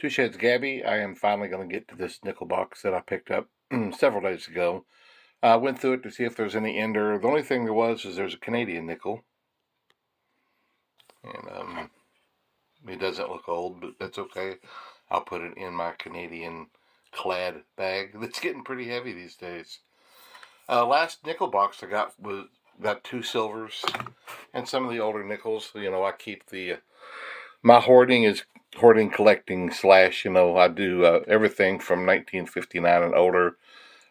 Two Shades Gabby, I am finally going to get to this nickel box that I picked up several days ago. I went through it to see if there's any ender. The only thing there was is there's a Canadian nickel. And it doesn't look old, but that's okay. I'll put it in my Canadian clad bag that's getting pretty heavy these days. Last nickel box I got got two silvers and some of the older nickels. I keep my hoarding is hoarding collecting slash, I do everything from 1959 and older.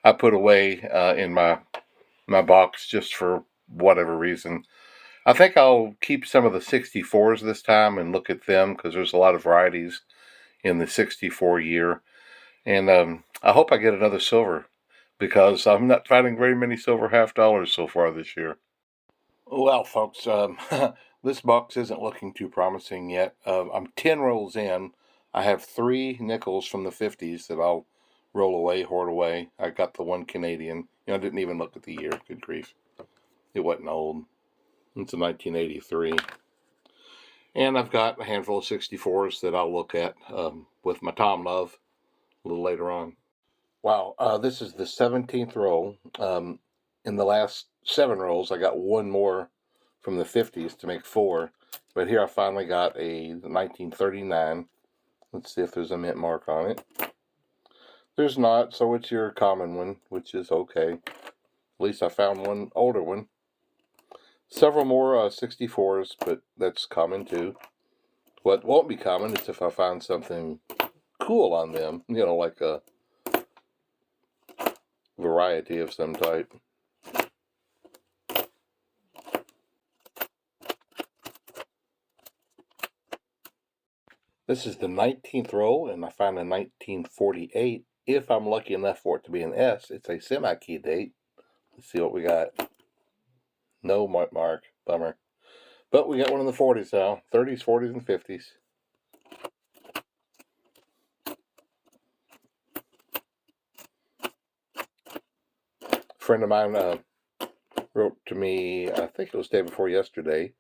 I put away in my box just for whatever reason. I think I'll keep some of the 64s this time and look at them because there's a lot of varieties in the 64 year. And I hope I get another silver because I'm not finding very many silver half dollars so far this year. Well, folks, this box isn't looking too promising yet. I'm 10 rolls in. I have 3 nickels from the 50s that I'll roll away, hoard away. I got the one Canadian. I didn't even look at the year. Good grief. It wasn't old. It's a 1983. And I've got a handful of 64s that I'll look at with my Tom Love a little later on. Wow, this is the 17th roll. In the last 7 rolls, I got one more from the 50s to make 4. But here I finally got a 1939. Let's see if there's a mint mark on it. There's not, so it's your common one, which is okay. At least I found one older one. Several more 64s, but that's common too. What won't be common is if I find something cool on them, like a variety of some type. This is the 19th roll, and I found a 1948. If I'm lucky enough for it to be an S, it's a semi-key date. Let's see what we got. No mark. Bummer. But we got one in the 40s now. 30s, 40s, and 50s. A friend of mine wrote to me, I think it was the day before yesterday,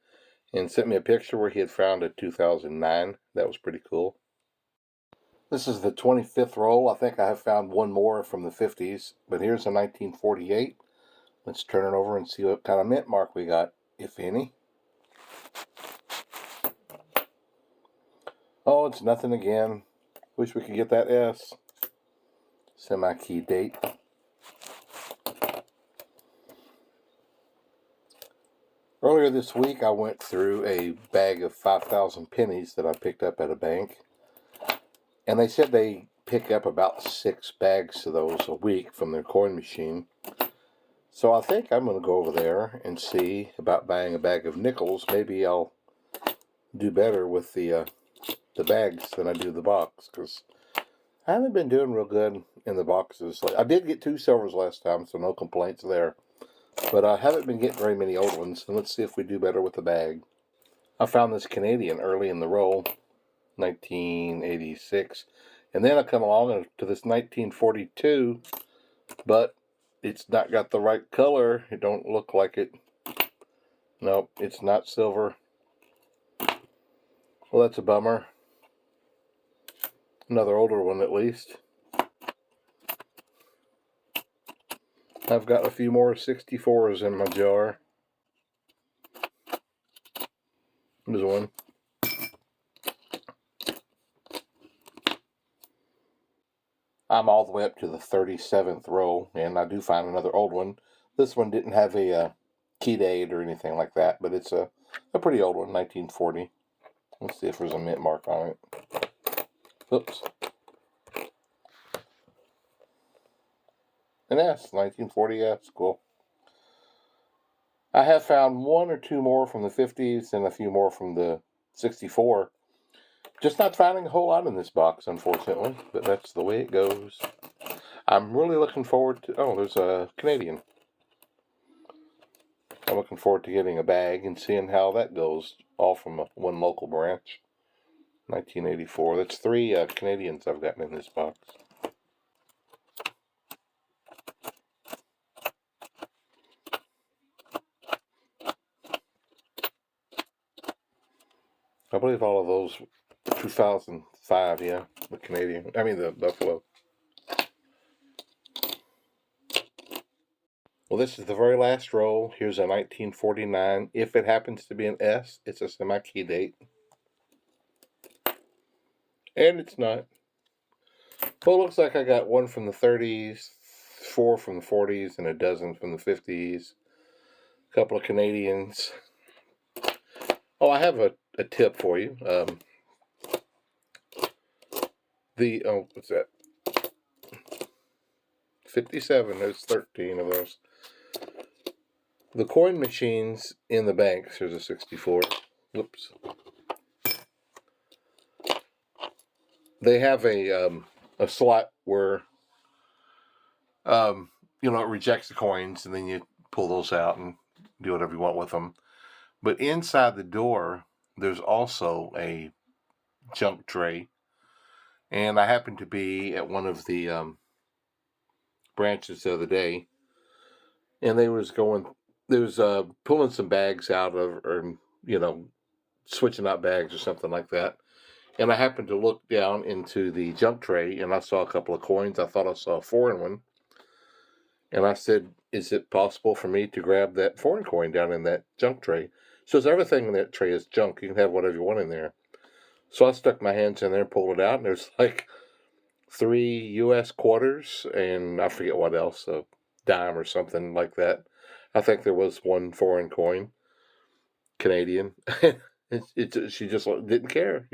and sent me a picture where he had found a 2009. That was pretty cool. This is the 25th roll. I think I have found one more from the 50s, but here's a 1948. Let's turn it over and see what kind of mint mark we got, if any. Oh, it's nothing again. Wish we could get that S. Semi-key date. Earlier this week, I went through a bag of 5,000 pennies that I picked up at a bank. And they said they pick up about 6 bags of those a week from their coin machine. So I think I'm going to go over there and see about buying a bag of nickels. Maybe I'll do better with the bags than I do the box, because I haven't been doing real good in the boxes. I did get 2 silvers last time, so no complaints there. But I haven't been getting very many old ones, and let's see if we do better with the bag. I found this Canadian early in the roll, 1986. And then I come along to this 1942, but it's not got the right color. It don't look like it. Nope, it's not silver. Well, that's a bummer. Another older one at least. I've got a few more 64s in my jar. There's one. I'm all the way up to the 37th row, and I do find another old one. This one didn't have a key date or anything like that, but it's a pretty old one, 1940. Let's see if there's a mint mark on it. Oops. An S, 1940 S, cool. I have found 1 or 2 more from the 50s and a few more from the 64. Just not finding a whole lot in this box, unfortunately, but that's the way it goes. I'm really looking forward to... Oh, there's a Canadian. I'm looking forward to getting a bag and seeing how that goes, all from one local branch. 1984. That's 3 Canadians I've gotten in this box. I believe all of those 2005, yeah. the Canadian. I mean the Buffalo. Well, this is the very last roll. Here's a 1949. If it happens to be an S, it's a semi-key date. And it's not. Well, it looks like I got one from the 30s, 4 from the 40s, and a dozen from the 50s. A couple of Canadians. Oh, I have a tip for you. What's that? 57. There's 13 of those. The coin machines in the banks. Here's a 64. Whoops. They have a slot where it rejects the coins, and then you pull those out and do whatever you want with them. But inside the door, there's also a junk tray. And I happened to be at one of the branches the other day, and they was pulling some bags out of, or switching out bags or something like that. And I happened to look down into the junk tray, and I saw a couple of coins. I thought I saw a foreign one. And I said, is it possible for me to grab that foreign coin down in that junk tray? So everything in that tray is junk. You can have whatever you want in there. So I stuck my hands in there and pulled it out, and there's like 3 U.S. quarters, and I forget what else, a dime or something like that. I think there was one foreign coin, Canadian. She just didn't care,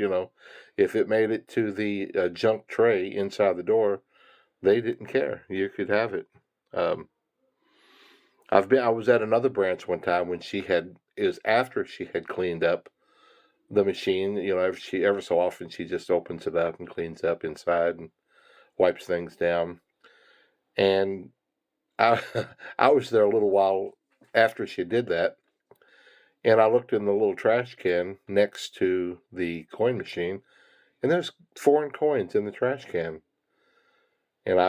If it made it to the junk tray inside the door, they didn't care. You could have it. I was at another branch one time when it was after she had cleaned up the machine. Ever so often she just opens it up and cleans up inside and wipes things down. And I I was there a little while after she did that, and I looked in the little trash can next to the coin machine, and there's foreign coins in the trash can. And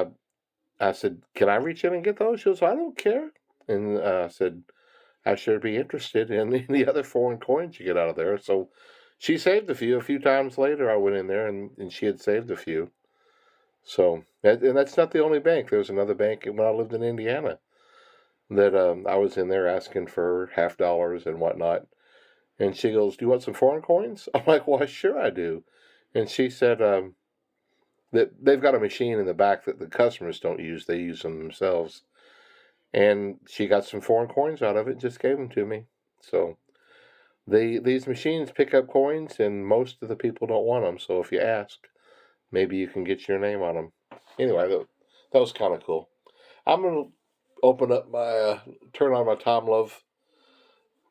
I said, "Can I reach in and get those?" She goes, "I don't care." And I said, "I should be interested in the other foreign coins you get out of there." So she saved a few. A few times later, I went in there, and she had saved a few. So, and that's not the only bank. There was another bank when I lived in Indiana that I was in there asking for $50 and whatnot. And she goes, "Do you want some foreign coins?" I'm like, "Well, sure I do." And she said that they've got a machine in the back that the customers don't use. They use them themselves. And she got some foreign coins out of it and just gave them to me. So these machines pick up coins, and most of the people don't want them. So if you ask, maybe you can get your name on them. Anyway, that was kind of cool. I'm going to open up turn on my Tom Love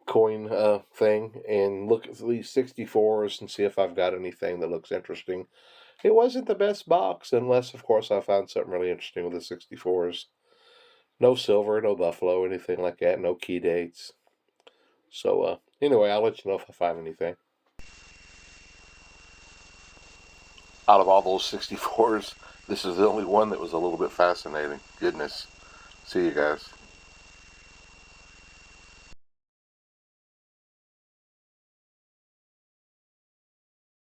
coin thing and look at these 64s and see if I've got anything that looks interesting. It wasn't the best box, unless, of course, I found something really interesting with the 64s. No silver, no buffalo, anything like that, no key dates. So, anyway, I'll let you know if I find anything. Out of all those 64s, this is the only one that was a little bit fascinating. Goodness. See you guys.